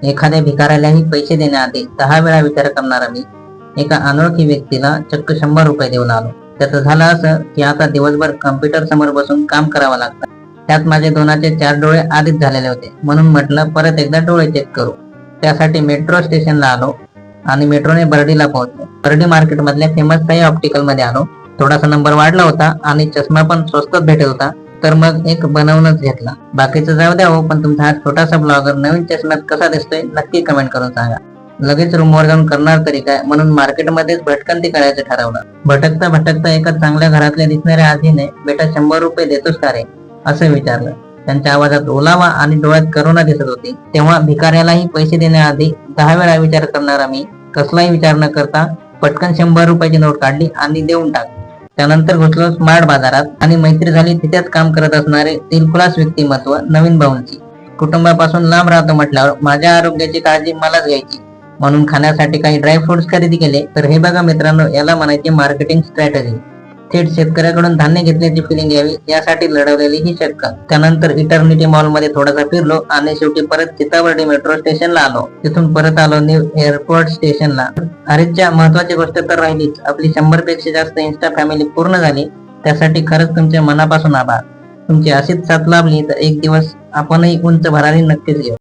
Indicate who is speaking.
Speaker 1: एखाद्या भिकाऱ्यालाही पैसे देण्याआधी 10 वेळा विचार करणारा मी एका अनोळखी व्यक्तीला चक्क 100 रुपये देऊन आलो. त्याचं झालं असं की आता दिवसभर कम्प्युटर समोर बसून काम करावं लागतं. त्यात माझे 2चे 4 डोळे आधीच झालेले होते, म्हणून म्हटलं परत एकदा डोळे चेक करू. त्यासाठी मेट्रो स्टेशनला आलो आणि मेट्रोने बर्डीला पोहोचलो. बर्डी मार्केट मधल्या फेमस साई ऑप्टिकल मध्ये आलो. थोडासा नंबर वाढला होता आणि चष्मा पण स्वस्तात भेटत होता, तर मग एक बनवूनच घेतला. बाकीचं जाऊ द्या हो, पण तुमचा हा छोटासा ब्लॉगर नवीन चष्म्यात कसा दिसतोय नक्की कमेंट करून सांगा. लगेच रूमवर जाऊन करणार तरी काय, म्हणून मार्केटमध्येच भटकंती करायचं ठरवलं. भटकता भटकता एका चांगल्या घरातल्या दिसणाऱ्या आजीने बेटा 100 रुपये देतोस का रे असं विचारलं. त्यांच्या आवाजात ओलावा आणि डोळ्यात करुणा दिसत होती. तेव्हा भिकाऱ्यालाही पैसे देण्याआधी 10 वेळा विचार करणारा मी कसलाही विचार न करता पटकन 100 रुपयाची नोट काढली आणि देऊन टाकली. त्यानंतर घुसलो स्मार्ट बाजारात आणि मैत्री झाली तिथेच काम करत असणारे दिलखुलास व्यक्तिमत्व नवीन भाऊंची. कुटुंबापासून लांब राहतो म्हटल्यावर माझ्या आरोग्याची काळजी मलाच घ्यायची, म्हणून खाण्यासाठी काही ड्रायफ्रुट्स खरेदी केले. तर हे बघा मित्रांनो, याला म्हणायची मार्केटिंग स्ट्रॅटेजी. थेट शेतकऱ्याकडून धान्य घेतल्याची फिलिंग यावी यासाठी लढवलेली ही शक्कल. त्यानंतर इटर्निटी मॉल मध्ये थोडासा फिरलो आणि शेवटी परत चिताबर्डी मेट्रो स्टेशनला आलो. तिथून परत आलो न्यू एअरपोर्ट स्टेशनला. अरेच्या महत्वाची गोष्ट तर राहिलीच, आपली 100 पेक्षा जास्त इन्स्टा फॅमिली पूर्ण झाली. त्यासाठी खरंच तुमच्या मनापासून आभार. तुमची अशीच साथ लाभली तर एक दिवस आपणही उंच भरारी नक्कीच घेऊ.